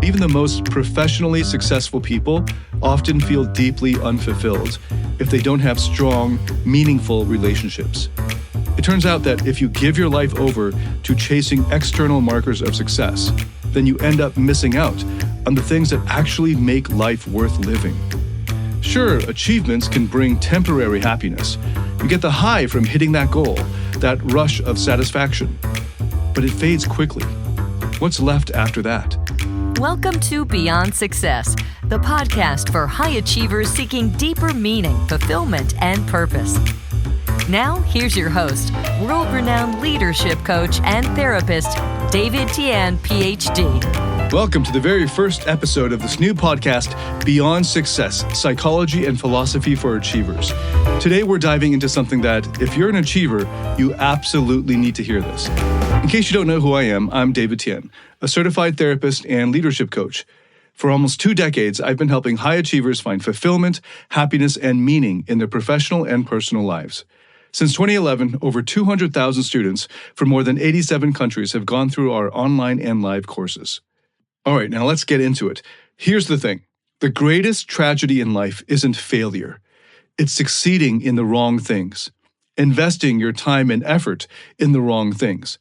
Even the most professionally successful people often feel deeply unfulfilled if they don't have strong, meaningful relationships. It turns out that if you give your life over to chasing external markers of success, then you end up missing out on the things that actually make life worth living. Sure, achievements can bring temporary happiness. You get the high from hitting that goal, that rush of satisfaction. But it fades quickly. What's left after that? Welcome to Beyond Success, the podcast for high achievers seeking deeper meaning, fulfillment, and purpose. Now, here's your host, world-renowned leadership coach and therapist, David Tian, PhD. Welcome to the very first episode of this new podcast, Beyond Success, Psychology and Philosophy for Achievers. Today, we're diving into something that, if you're an achiever, you absolutely need to hear this. In case you don't know who I am, I'm David Tian, a certified therapist and leadership coach. For almost 2 decades, I've been helping high achievers find fulfillment, happiness, and meaning in their professional and personal lives. Since 2011, over 200,000 students from more than 87 countries have gone through our online and live courses. All right, now let's get into it. Here's the thing. The greatest tragedy in life isn't failure. It's succeeding in the wrong things, investing your time and effort in the wrong things.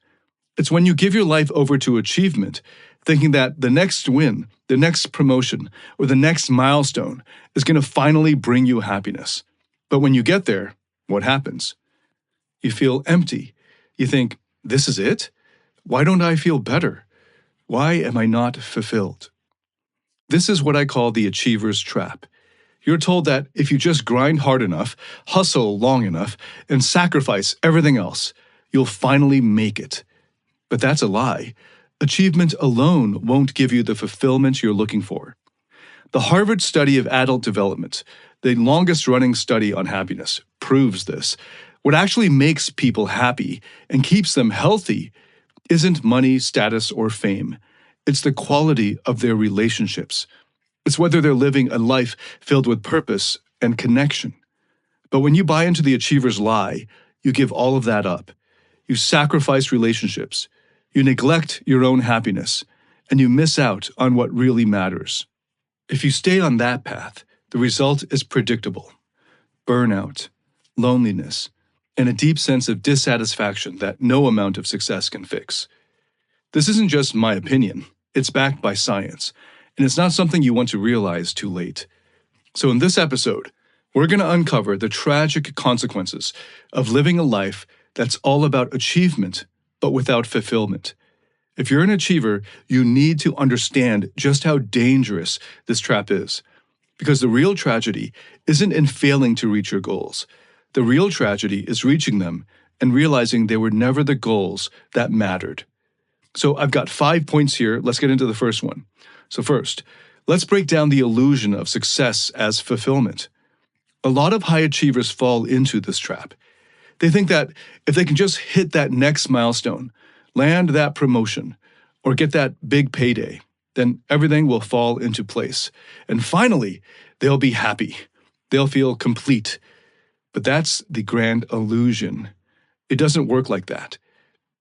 It's when you give your life over to achievement, thinking that the next win, the next promotion, or the next milestone is going to finally bring you happiness. But when you get there, what happens? You feel empty. You think, this is it? Why don't I feel better? Why am I not fulfilled? This is what I call the achiever's trap. You're told that if you just grind hard enough, hustle long enough, and sacrifice everything else, you'll finally make it. But that's a lie. Achievement alone won't give you the fulfillment you're looking for. The Harvard study of adult development, the longest-running study on happiness, proves this. What actually makes people happy and keeps them healthy isn't money, status, or fame. It's the quality of their relationships. It's whether they're living a life filled with purpose and connection. But when you buy into the achiever's lie, you give all of that up. You sacrifice relationships. You neglect your own happiness, and you miss out on what really matters. If you stay on that path, the result is predictable: burnout, loneliness, and a deep sense of dissatisfaction that no amount of success can fix. This isn't just my opinion. It's backed by science, and it's not something you want to realize too late. So in this episode, we're going to uncover the tragic consequences of living a life that's all about achievement, but without fulfillment. If you're an achiever, you need to understand just how dangerous this trap is. Because the real tragedy isn't in failing to reach your goals. The real tragedy is reaching them and realizing they were never the goals that mattered. So I've got 5 points here. Let's get into the first one. So first, let's break down the illusion of success as fulfillment. A lot of high achievers fall into this trap. They think that if they can just hit that next milestone, land that promotion, or get that big payday, then everything will fall into place. And finally, they'll be happy. They'll feel complete. But that's the grand illusion. It doesn't work like that.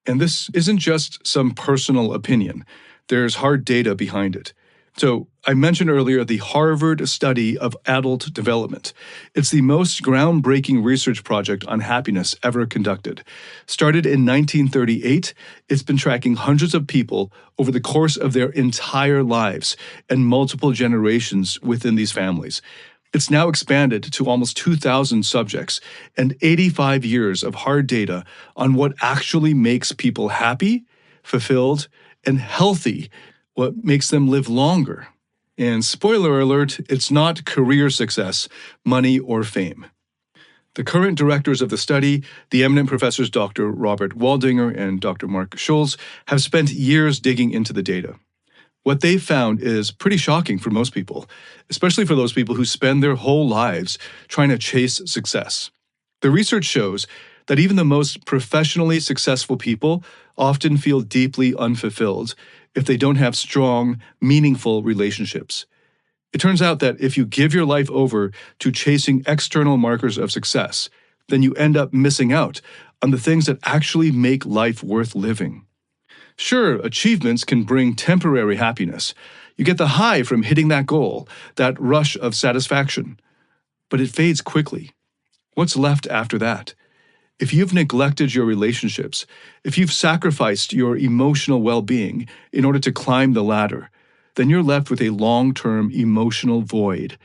And this isn't just some personal opinion. There's hard data behind it. So I mentioned earlier the Harvard study of adult development. It's the most groundbreaking research project on happiness ever conducted. Started in 1938, it's been tracking hundreds of people over the course of their entire lives and multiple generations within these families. It's now expanded to almost 2,000 subjects and 85 years of hard data on what actually makes people happy, fulfilled, and healthy, what makes them live longer. And spoiler alert, it's not career success, money, or fame. The current directors of the study, the eminent professors Dr. Robert Waldinger and Dr. Mark Schulz, have spent years digging into the data. What they've found is pretty shocking for most people, especially for those people who spend their whole lives trying to chase success. The research shows that even the most professionally successful people often feel deeply unfulfilled if they don't have strong, meaningful relationships. It turns out that if you give your life over to chasing external markers of success, then you end up missing out on the things that actually make life worth living. Sure, achievements can bring temporary happiness. You get the high from hitting that goal, that rush of satisfaction, but it fades quickly. What's left after that? If you've neglected your relationships, if you've sacrificed your emotional well-being in order to climb the ladder, then you're left with a long-term emotional void.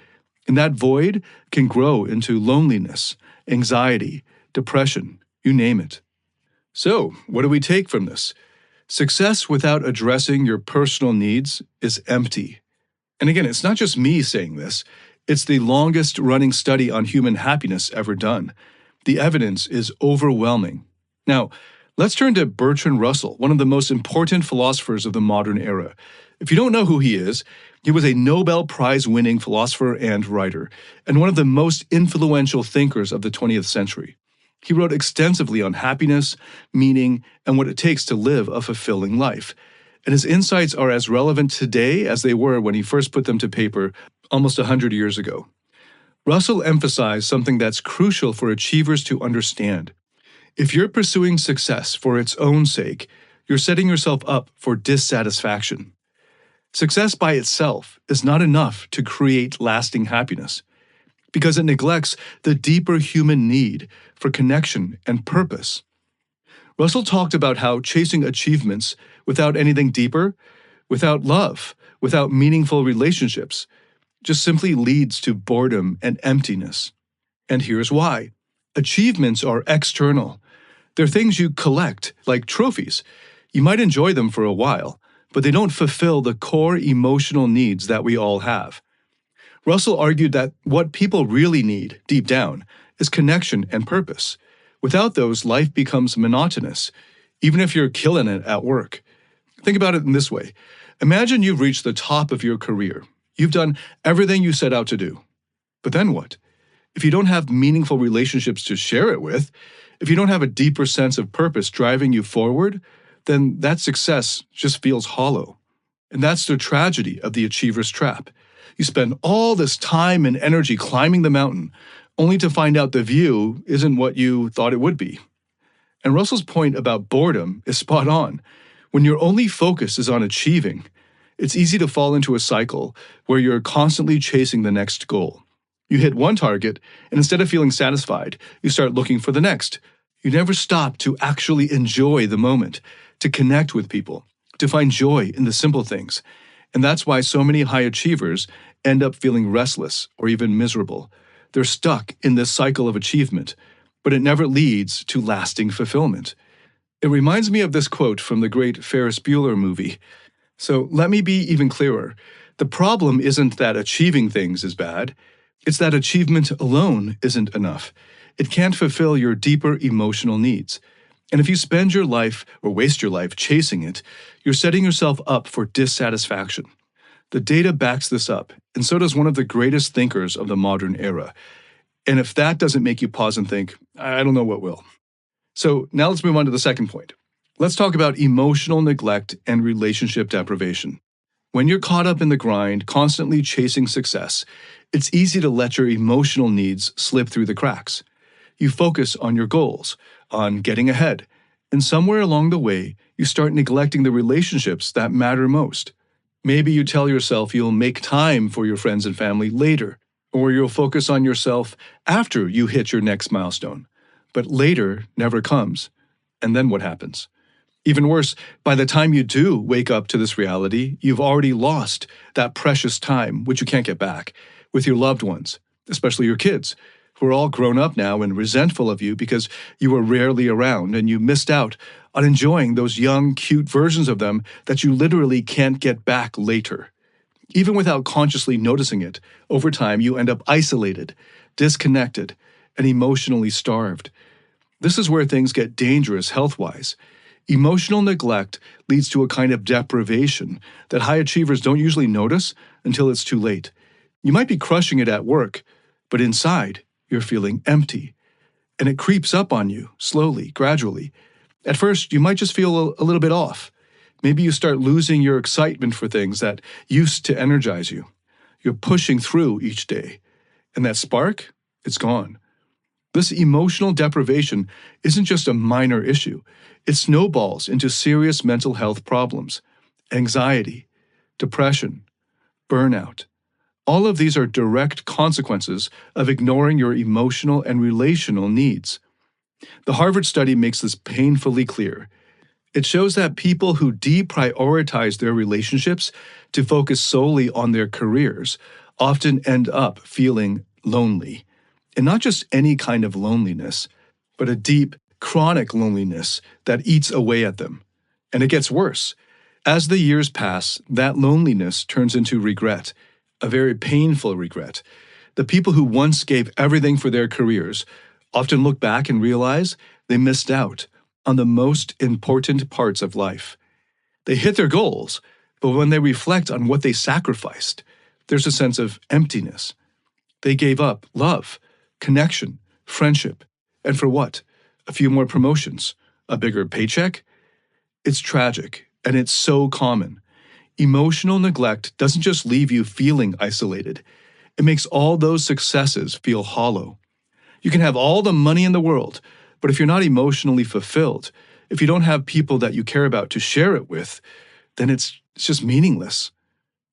And that void can grow into loneliness, anxiety, depression, you name it. So, what do we take from this? Success without addressing your personal needs is empty. And again, it's not just me saying this. It's the longest-running study on human happiness ever done. The evidence is overwhelming. Now, let's turn to Bertrand Russell, one of the most important philosophers of the modern era. If you don't know who he is, he was a Nobel Prize-winning philosopher and writer, and one of the most influential thinkers of the 20th century. He wrote extensively on happiness, meaning, and what it takes to live a fulfilling life. And his insights are as relevant today as they were when he first put them to paper almost 100 years ago. Russell emphasized something that's crucial for achievers to understand. If you're pursuing success for its own sake, you're setting yourself up for dissatisfaction. Success by itself is not enough to create lasting happiness, because it neglects the deeper human need for connection and purpose. Russell talked about how chasing achievements without anything deeper, without love, without meaningful relationships, just simply leads to boredom and emptiness. And here's why. Achievements are external. They're things you collect, like trophies. You might enjoy them for a while, but they don't fulfill the core emotional needs that we all have. Russell argued that what people really need, deep down, is connection and purpose. Without those, life becomes monotonous, even if you're killing it at work. Think about it in this way. Imagine you've reached the top of your career. You've done everything you set out to do. But then what? If you don't have meaningful relationships to share it with, if you don't have a deeper sense of purpose driving you forward, then that success just feels hollow. And that's the tragedy of the achiever's trap. You spend all this time and energy climbing the mountain, only to find out the view isn't what you thought it would be. And Russell's point about boredom is spot on. When your only focus is on achieving, it's easy to fall into a cycle where you're constantly chasing the next goal. You hit one target, and instead of feeling satisfied, you start looking for the next. You never stop to actually enjoy the moment, to connect with people, to find joy in the simple things. And that's why so many high achievers end up feeling restless or even miserable. They're stuck in this cycle of achievement, but it never leads to lasting fulfillment. It reminds me of this quote from the great Ferris Bueller movie. So let me be even clearer. The problem isn't that achieving things is bad. It's that achievement alone isn't enough. It can't fulfill your deeper emotional needs. And if you spend your life or waste your life chasing it, you're setting yourself up for dissatisfaction. The data backs this up, and so does one of the greatest thinkers of the modern era. And if that doesn't make you pause and think, I don't know what will. So now let's move on to the second point. Let's talk about emotional neglect and relationship deprivation. When you're caught up in the grind, constantly chasing success, it's easy to let your emotional needs slip through the cracks. You focus on your goals, on getting ahead, and somewhere along the way, you start neglecting the relationships that matter most. Maybe you tell yourself you'll make time for your friends and family later, or you'll focus on yourself after you hit your next milestone. But later never comes. And then what happens? Even worse, by the time you do wake up to this reality, you've already lost that precious time, which you can't get back, with your loved ones, especially your kids, who are all grown up now and resentful of you because you were rarely around and you missed out on enjoying those young, cute versions of them that you literally can't get back later. Even without consciously noticing it, over time you end up isolated, disconnected, and emotionally starved. This is where things get dangerous health-wise. Emotional neglect leads to a kind of deprivation that high achievers don't usually notice until it's too late. You might be crushing it at work, but inside, you're feeling empty. And it creeps up on you, slowly, gradually. At first, you might just feel a little bit off. Maybe you start losing your excitement for things that used to energize you. You're pushing through each day. And that spark, it's gone. This emotional deprivation isn't just a minor issue. It snowballs into serious mental health problems, anxiety, depression, burnout. All of these are direct consequences of ignoring your emotional and relational needs. The Harvard study makes this painfully clear. It shows that people who deprioritize their relationships to focus solely on their careers often end up feeling lonely. And not just any kind of loneliness, but a deep, chronic loneliness that eats away at them. And it gets worse. As the years pass, that loneliness turns into regret, a very painful regret. The people who once gave everything for their careers often look back and realize they missed out on the most important parts of life. They hit their goals, but when they reflect on what they sacrificed, there's a sense of emptiness. They gave up love, connection, friendship, and for what? A few more promotions, a bigger paycheck? It's tragic, and it's so common. Emotional neglect doesn't just leave you feeling isolated. It makes all those successes feel hollow. You can have all the money in the world, but if you're not emotionally fulfilled, if you don't have people that you care about to share it with, then it's just meaningless.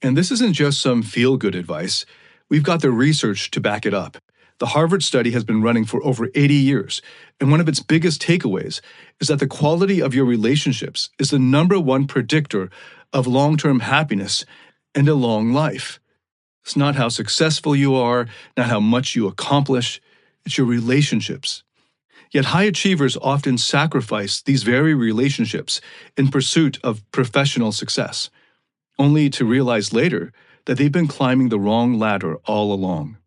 And this isn't just some feel-good advice. We've got the research to back it up. The Harvard study has been running for over 80 years, and one of its biggest takeaways is that the quality of your relationships is the #1 predictor of long-term happiness and a long life. It's not how successful you are, not how much you accomplish, it's your relationships. Yet high achievers often sacrifice these very relationships in pursuit of professional success, only to realize later that they've been climbing the wrong ladder all along.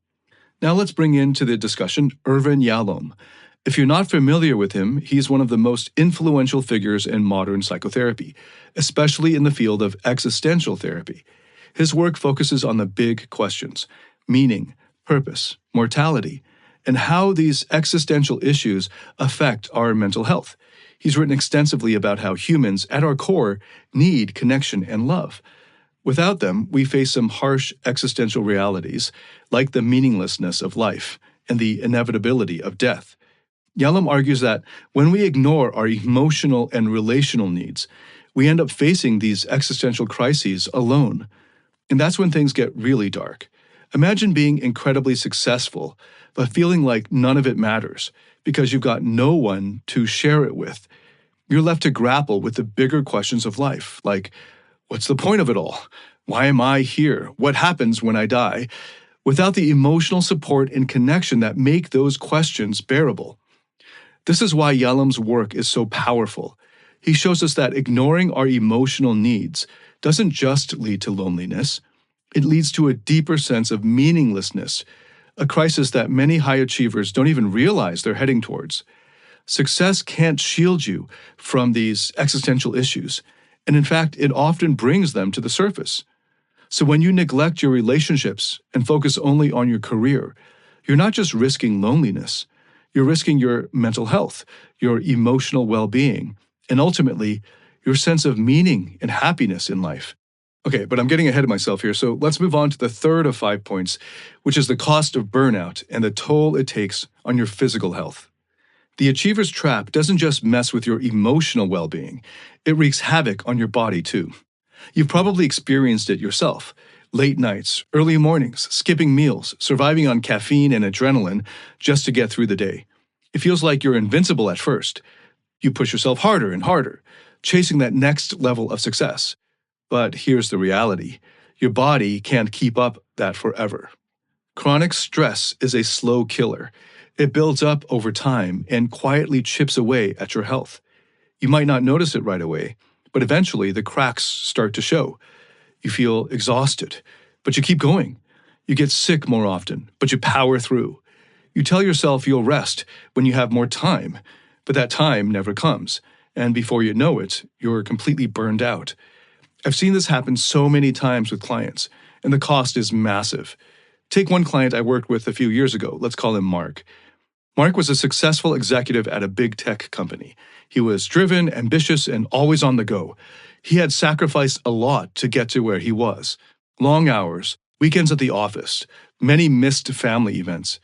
Now let's bring into the discussion Irvin Yalom. If you're not familiar with him, he's one of the most influential figures in modern psychotherapy, especially in the field of existential therapy. His work focuses on the big questions: meaning, purpose, mortality, and how these existential issues affect our mental health. He's written extensively about how humans, at our core, need connection and love. Without them, we face some harsh existential realities, like the meaninglessness of life and the inevitability of death. Yalom argues that when we ignore our emotional and relational needs, we end up facing these existential crises alone. And that's when things get really dark. Imagine being incredibly successful, but feeling like none of it matters because you've got no one to share it with. You're left to grapple with the bigger questions of life, like, what's the point of it all? Why am I here? What happens when I die? Without the emotional support and connection that make those questions bearable. This is why Yalom's work is so powerful. He shows us that ignoring our emotional needs doesn't just lead to loneliness. It leads to a deeper sense of meaninglessness, a crisis that many high achievers don't even realize they're heading towards. Success can't shield you from these existential issues, and in fact, it often brings them to the surface. So when you neglect your relationships and focus only on your career, you're not just risking loneliness, you're risking your mental health, your emotional well-being, and ultimately, your sense of meaning and happiness in life. Okay, but I'm getting ahead of myself here, so let's move on to the third of 5 points, which is the cost of burnout and the toll it takes on your physical health. The achiever's trap doesn't just mess with your emotional well-being, it wreaks havoc on your body too. You've probably experienced it yourself. Late nights, early mornings, skipping meals, surviving on caffeine and adrenaline just to get through the day. It feels like you're invincible at first. You push yourself harder and harder, chasing that next level of success. But here's the reality. Your body can't keep up that forever. Chronic stress is a slow killer. It builds up over time and quietly chips away at your health. You might not notice it right away, but eventually the cracks start to show. You feel exhausted, but you keep going. You get sick more often, but you power through. You tell yourself you'll rest when you have more time, but that time never comes, and before you know it, you're completely burned out. I've seen this happen so many times with clients, and the cost is massive. Take one client I worked with a few years ago. Let's call him Mark. Mark was a successful executive at a big tech company. He was driven, ambitious, and always on the go. He had sacrificed a lot to get to where he was. Long hours, weekends at the office, many missed family events.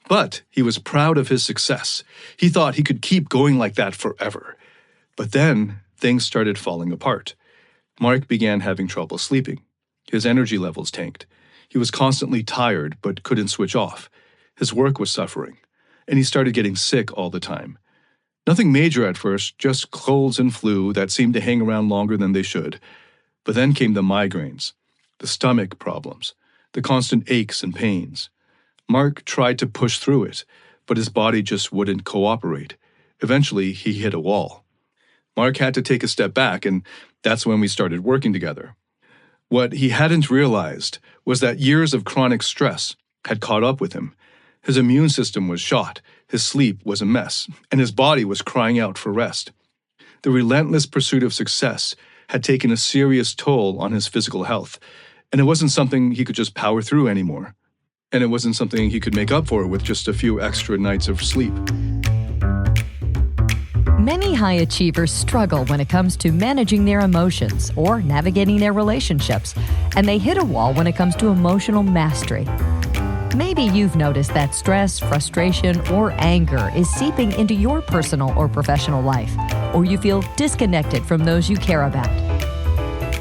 But he was proud of his success. He thought he could keep going like that forever. But then, things started falling apart. Mark began having trouble sleeping. His energy levels tanked. He was constantly tired but couldn't switch off. His work was suffering, and he started getting sick all the time. Nothing major at first, just colds and flu that seemed to hang around longer than they should. But then came the migraines, the stomach problems, the constant aches and pains. Mark tried to push through it, but his body just wouldn't cooperate. Eventually, he hit a wall. Mark had to take a step back, and that's when we started working together. What he hadn't realized was that years of chronic stress had caught up with him. His immune system was shot, his sleep was a mess, and his body was crying out for rest. The relentless pursuit of success had taken a serious toll on his physical health, and it wasn't something he could just power through anymore. And it wasn't something he could make up for with just a few extra nights of sleep. Many high achievers struggle when it comes to managing their emotions or navigating their relationships, and they hit a wall when it comes to emotional mastery. Maybe you've noticed that stress, frustration, or anger is seeping into your personal or professional life, or you feel disconnected from those you care about.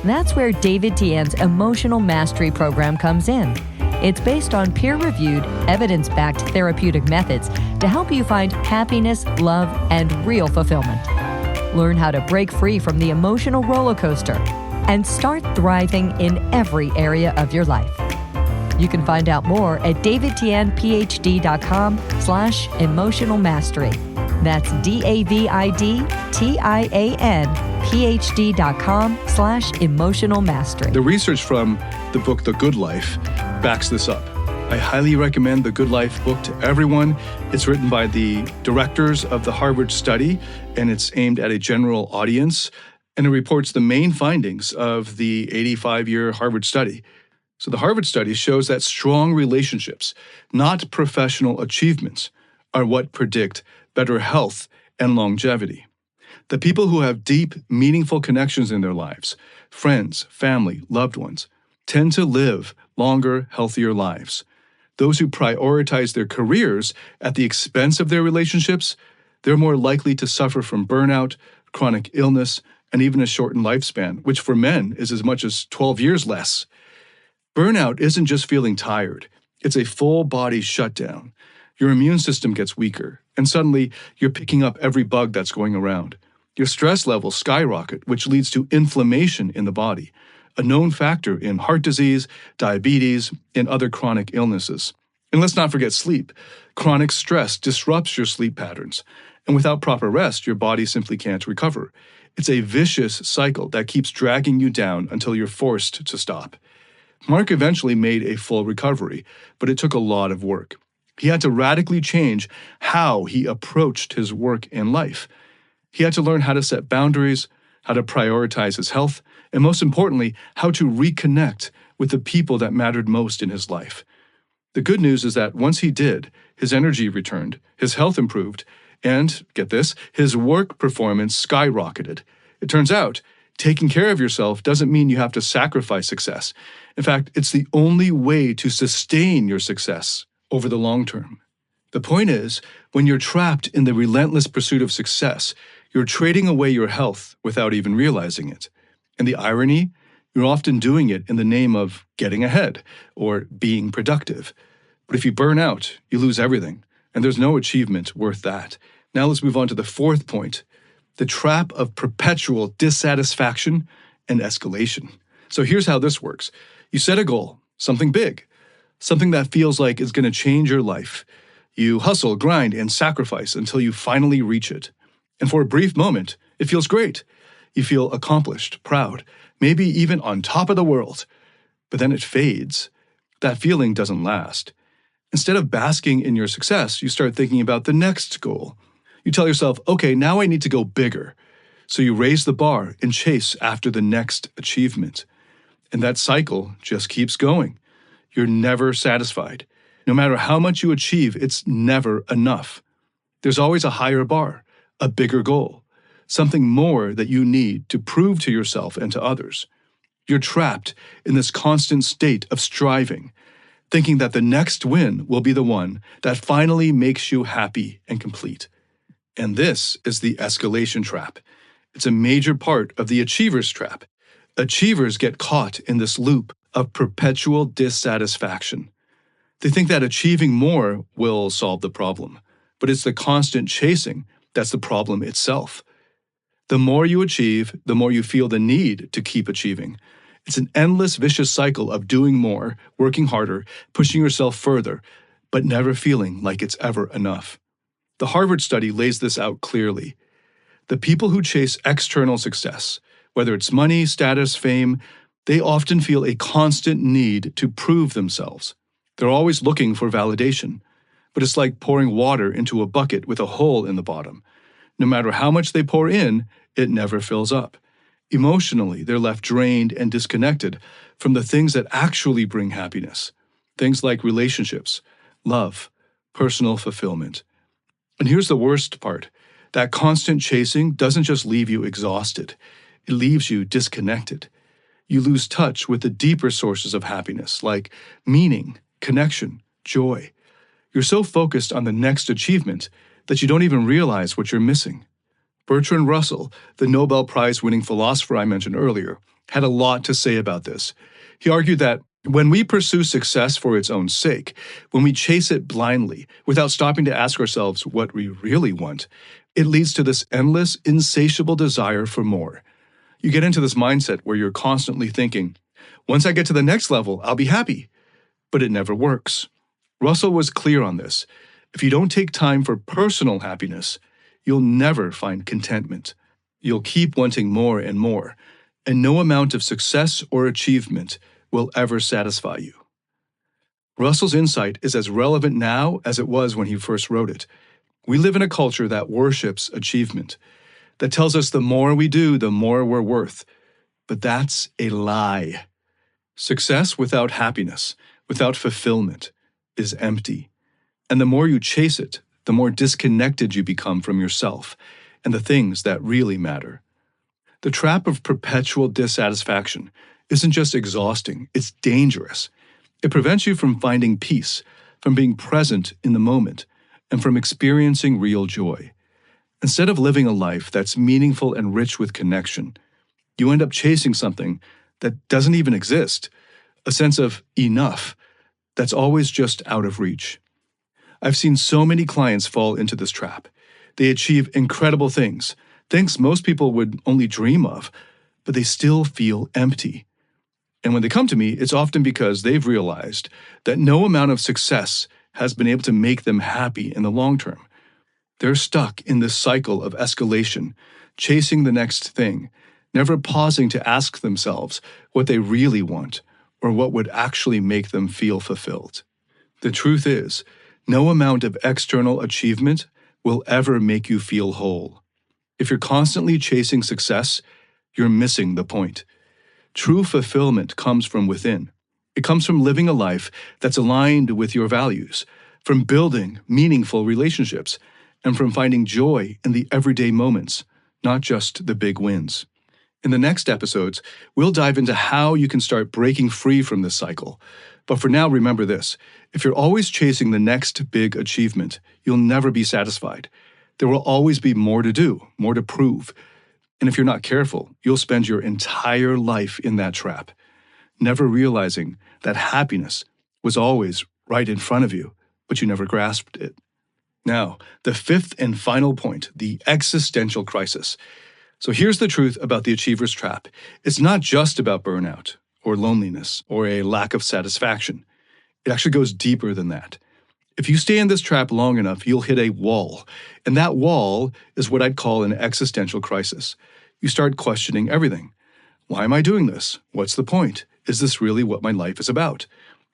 That's where David Tian's Emotional Mastery Program comes in. It's based on peer-reviewed, evidence-backed therapeutic methods to help you find happiness, love, and real fulfillment. Learn how to break free from the emotional roller coaster and start thriving in every area of your life. You can find out more at davidtianphd.com/emotional mastery. That's DAVIDTIANPHD.com/emotional mastery. The research from the book The Good Life backs this up. I highly recommend The Good Life book to everyone. It's written by the directors of the Harvard study, and it's aimed at a general audience, and it reports the main findings of the 85-year Harvard study. So the Harvard study shows that strong relationships, not professional achievements, are what predict better health and longevity. The people who have deep, meaningful connections in their lives, friends, family, loved ones, tend to live longer, healthier lives. Those who prioritize their careers at the expense of their relationships, they're more likely to suffer from burnout, chronic illness, and even a shortened lifespan, which for men is as much as 12 years less. Burnout isn't just feeling tired. It's a full body shutdown. Your immune system gets weaker, and suddenly you're picking up every bug that's going around. Your stress levels skyrocket, which leads to inflammation in the body, a known factor in heart disease, diabetes, and other chronic illnesses. And let's not forget sleep. Chronic stress disrupts your sleep patterns, and without proper rest, your body simply can't recover. It's a vicious cycle that keeps dragging you down until you're forced to stop. Mark eventually made a full recovery, but it took a lot of work. He had to radically change how he approached his work and life. He had to learn how to set boundaries, how to prioritize his health, and most importantly, how to reconnect with the people that mattered most in his life. The good news is that once he did, his energy returned, his health improved, and, get this, his work performance skyrocketed. It turns out, taking care of yourself doesn't mean you have to sacrifice success. In fact, it's the only way to sustain your success over the long term. The point is, when you're trapped in the relentless pursuit of success, you're trading away your health without even realizing it. And the irony, you're often doing it in the name of getting ahead or being productive. But if you burn out, you lose everything, and there's no achievement worth that. Now let's move on to the fourth point, the trap of perpetual dissatisfaction and escalation. So here's how this works. You set a goal, something big, something that feels like it's going to change your life. You hustle, grind, and sacrifice until you finally reach it. And for a brief moment, it feels great. You feel accomplished, proud, maybe even on top of the world. But then it fades. That feeling doesn't last. Instead of basking in your success, you start thinking about the next goal. You tell yourself, okay, now I need to go bigger. So you raise the bar and chase after the next achievement. And that cycle just keeps going. You're never satisfied. No matter how much you achieve, it's never enough. There's always a higher bar, a bigger goal, something more that you need to prove to yourself and to others. You're trapped in this constant state of striving, thinking that the next win will be the one that finally makes you happy and complete. And this is the escalation trap. It's a major part of the achiever's trap. Achievers get caught in this loop of perpetual dissatisfaction. They think that achieving more will solve the problem, but it's the constant chasing that's the problem itself. The more you achieve, the more you feel the need to keep achieving. It's an endless vicious cycle of doing more, working harder, pushing yourself further, but never feeling like it's ever enough. The Harvard study lays this out clearly. The people who chase external success, whether it's money, status, fame, they often feel a constant need to prove themselves. They're always looking for validation, but it's like pouring water into a bucket with a hole in the bottom. No matter how much they pour in, it never fills up. Emotionally, they're left drained and disconnected from the things that actually bring happiness. Things like relationships, love, personal fulfillment. And here's the worst part. That constant chasing doesn't just leave you exhausted. It leaves you disconnected. You lose touch with the deeper sources of happiness, like meaning, connection, joy. You're so focused on the next achievement that you don't even realize what you're missing. Bertrand Russell, the Nobel Prize-winning philosopher I mentioned earlier, had a lot to say about this. He argued that when we pursue success for its own sake, when we chase it blindly, without stopping to ask ourselves what we really want, it leads to this endless, insatiable desire for more. You get into this mindset where you're constantly thinking, once I get to the next level, I'll be happy. But it never works. Russell was clear on this. If you don't take time for personal happiness, you'll never find contentment. You'll keep wanting more and more, and no amount of success or achievement will ever satisfy you. Russell's insight is as relevant now as it was when he first wrote it. We live in a culture that worships achievement, that tells us the more we do, the more we're worth. But that's a lie. Success without happiness, without fulfillment, is empty. And the more you chase it, the more disconnected you become from yourself and the things that really matter. The trap of perpetual dissatisfaction isn't just exhausting, it's dangerous. It prevents you from finding peace, from being present in the moment, and from experiencing real joy. Instead of living a life that's meaningful and rich with connection, you end up chasing something that doesn't even exist, a sense of enough that's always just out of reach. I've seen so many clients fall into this trap. They achieve incredible things most people would only dream of, but they still feel empty. And when they come to me, it's often because they've realized that no amount of success has been able to make them happy in the long term. They're stuck in this cycle of escalation, chasing the next thing, never pausing to ask themselves what they really want or what would actually make them feel fulfilled. The truth is, no amount of external achievement will ever make you feel whole. If you're constantly chasing success, you're missing the point. True fulfillment comes from within. It comes from living a life that's aligned with your values, from building meaningful relationships, and from finding joy in the everyday moments, not just the big wins. In the next episodes, we'll dive into how you can start breaking free from this cycle. But for now, remember this. If you're always chasing the next big achievement, you'll never be satisfied. There will always be more to do, more to prove. And if you're not careful, you'll spend your entire life in that trap, never realizing that happiness was always right in front of you, but you never grasped it. Now, the fifth and final point, the existential crisis. So here's the truth about the achiever's trap. It's not just about burnout or loneliness or a lack of satisfaction. It actually goes deeper than that. If you stay in this trap long enough, you'll hit a wall. And that wall is what I'd call an existential crisis. You start questioning everything. Why am I doing this? What's the point? Is this really what my life is about?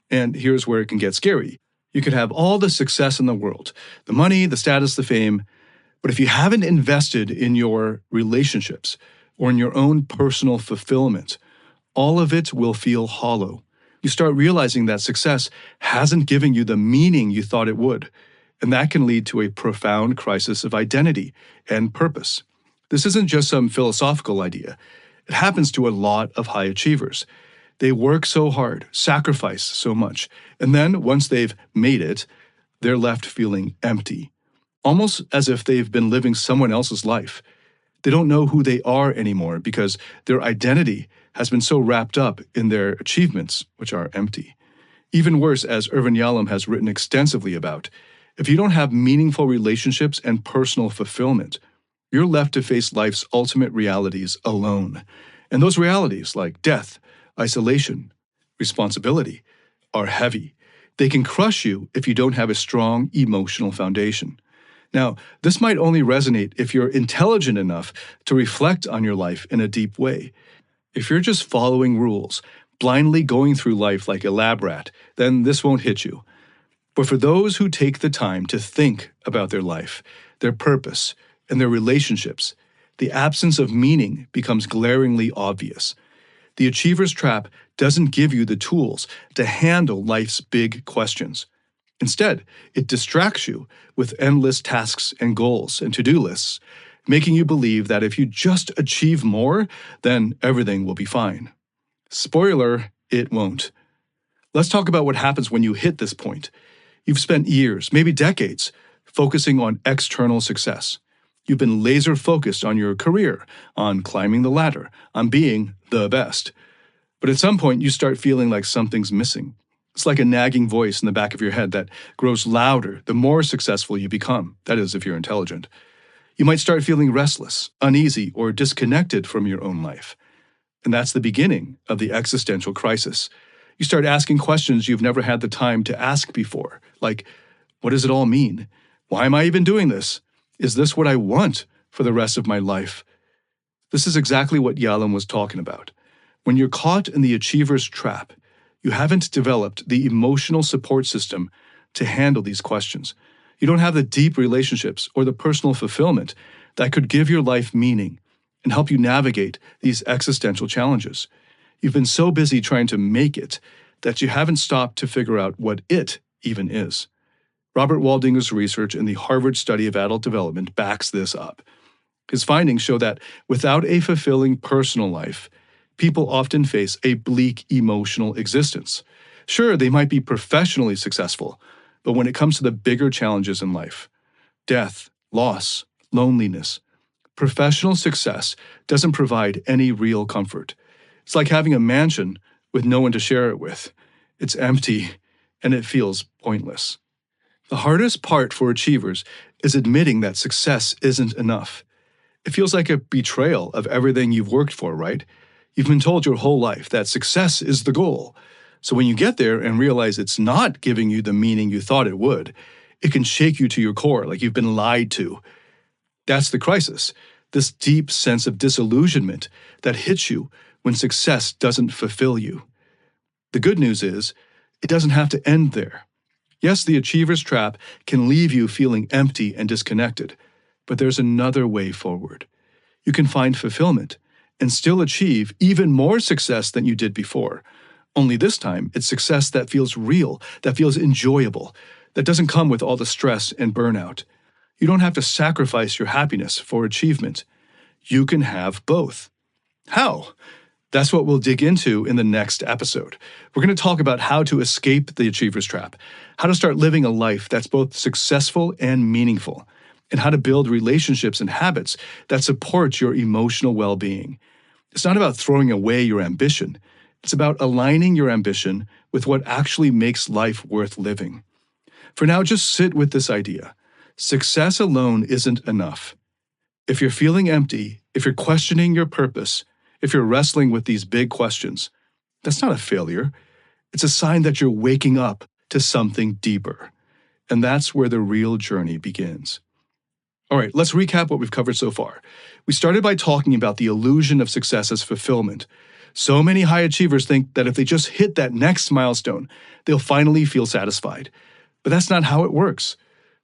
And here's where it can get scary. You could have all the success in the world, the money, the status, the fame, but if you haven't invested in your relationships or in your own personal fulfillment, all of it will feel hollow. You start realizing that success hasn't given you the meaning you thought it would, and that can lead to a profound crisis of identity and purpose. This isn't just some philosophical idea. It happens to a lot of high achievers. They work so hard, sacrifice so much, and then once they've made it, they're left feeling empty, almost as if they've been living someone else's life. They don't know who they are anymore because their identity has been so wrapped up in their achievements, which are empty. Even worse, as Irvin Yalom has written extensively about, if you don't have meaningful relationships and personal fulfillment, you're left to face life's ultimate realities alone. And those realities, like death, isolation, responsibility, are heavy. They can crush you if you don't have a strong emotional foundation. Now, this might only resonate if you're intelligent enough to reflect on your life in a deep way. If you're just following rules, blindly going through life like a lab rat, then this won't hit you. But for those who take the time to think about their life, their purpose, and their relationships, the absence of meaning becomes glaringly obvious. The achiever's trap doesn't give you the tools to handle life's big questions. Instead, it distracts you with endless tasks and goals and to-do lists, making you believe that if you just achieve more, then everything will be fine. Spoiler, it won't. Let's talk about what happens when you hit this point. You've spent years, maybe decades, focusing on external success. You've been laser-focused on your career, on climbing the ladder, on being the best. But at some point, you start feeling like something's missing. It's like a nagging voice in the back of your head that grows louder the more successful you become, that is, if you're intelligent. You might start feeling restless, uneasy, or disconnected from your own life. And that's the beginning of the existential crisis. You start asking questions you've never had the time to ask before, like, what does it all mean? Why am I even doing this? Is this what I want for the rest of my life? This is exactly what Yalom was talking about. When you're caught in the achiever's trap, you haven't developed the emotional support system to handle these questions. You don't have the deep relationships or the personal fulfillment that could give your life meaning and help you navigate these existential challenges. You've been so busy trying to make it that you haven't stopped to figure out what it even is. Robert Waldinger's research in the Harvard Study of Adult Development backs this up. His findings show that without a fulfilling personal life, people often face a bleak emotional existence. Sure, they might be professionally successful, but when it comes to the bigger challenges in life, death, loss, loneliness, professional success doesn't provide any real comfort. It's like having a mansion with no one to share it with. It's empty, and it feels pointless. The hardest part for achievers is admitting that success isn't enough. It feels like a betrayal of everything you've worked for, right? You've been told your whole life that success is the goal. So when you get there and realize it's not giving you the meaning you thought it would, it can shake you to your core like you've been lied to. That's the crisis, this deep sense of disillusionment that hits you when success doesn't fulfill you. The good news is, it doesn't have to end there. Yes, the achiever's trap can leave you feeling empty and disconnected, but there's another way forward. You can find fulfillment and still achieve even more success than you did before. Only this time, it's success that feels real, that feels enjoyable, that doesn't come with all the stress and burnout. You don't have to sacrifice your happiness for achievement. You can have both. How? That's what we'll dig into in the next episode. We're going to talk about how to escape the achiever's trap, how to start living a life that's both successful and meaningful, and how to build relationships and habits that support your emotional well-being. It's not about throwing away your ambition. It's about aligning your ambition with what actually makes life worth living. For now, just sit with this idea. Success alone isn't enough. If you're feeling empty, if you're questioning your purpose, if you're wrestling with these big questions, that's not a failure. It's a sign that you're waking up to something deeper. And that's where the real journey begins. All right, let's recap what we've covered so far. We started by talking about the illusion of success as fulfillment. So many high achievers think that if they just hit that next milestone, they'll finally feel satisfied. But that's not how it works.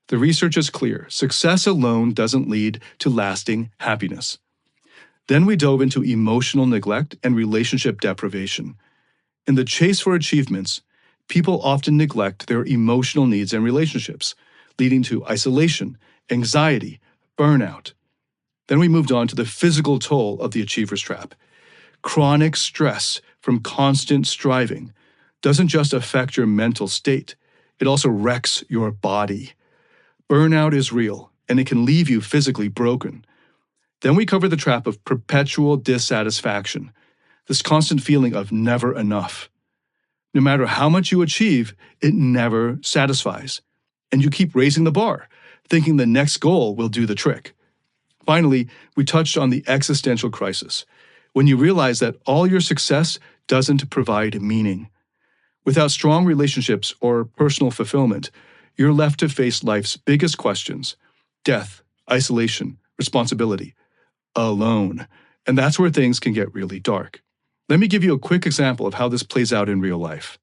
The research is clear. Success alone doesn't lead to lasting happiness. Then we dove into emotional neglect and relationship deprivation. In the chase for achievements, people often neglect their emotional needs and relationships, leading to isolation, anxiety, burnout. Then we moved on to the physical toll of the achiever's trap. Chronic stress from constant striving doesn't just affect your mental state, it also wrecks your body. Burnout is real, and it can leave you physically broken. Then we cover the trap of perpetual dissatisfaction. this constant feeling of never enough. No matter how much you achieve, it never satisfies. And you keep raising the bar, thinking the next goal will do the trick. Finally, we touched on the existential crisis, when you realize that all your success doesn't provide meaning. Without strong relationships or personal fulfillment, you're left to face life's biggest questions: death, isolation, responsibility, alone. And that's where things can get really dark. Let me give you a quick example of how this plays out in real life.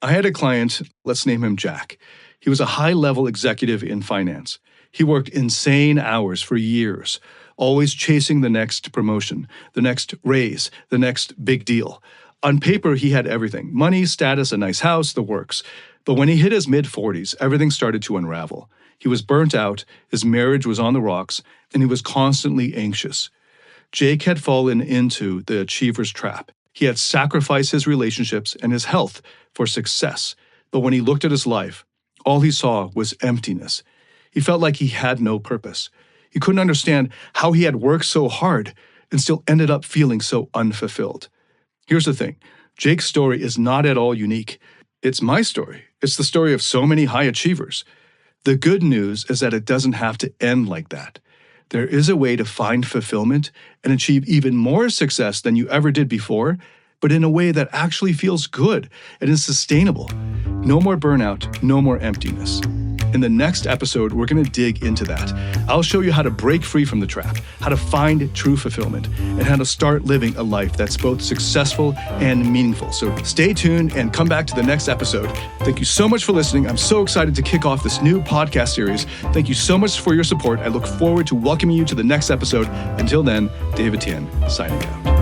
I had a client, let's name him Jack. He was a high-level executive in finance. He worked insane hours for years, always chasing the next promotion, the next raise, the next big deal. On paper, he had everything: money, status, a nice house, the works. But when he hit his mid-40s, everything started to unravel. He was burnt out, his marriage was on the rocks, and he was constantly anxious. Jake had fallen into the achiever's trap. He had sacrificed his relationships and his health for success. But when he looked at his life, all he saw was emptiness. He felt like he had no purpose. He couldn't understand how he had worked so hard and still ended up feeling so unfulfilled. Here's the thing. Jake's story is not at all unique. It's my story. It's the story of so many high achievers. The good news is that it doesn't have to end like that. There is a way to find fulfillment and achieve even more success than you ever did before, but in a way that actually feels good and is sustainable. No more burnout, no more emptiness. In the next episode, we're going to dig into that. I'll show you how to break free from the trap, how to find true fulfillment, and how to start living a life that's both successful and meaningful. So stay tuned and come back to the next episode. Thank you so much for listening. I'm so excited to kick off this new podcast series. Thank you so much for your support. I look forward to welcoming you to the next episode. Until then, David Tian, signing out.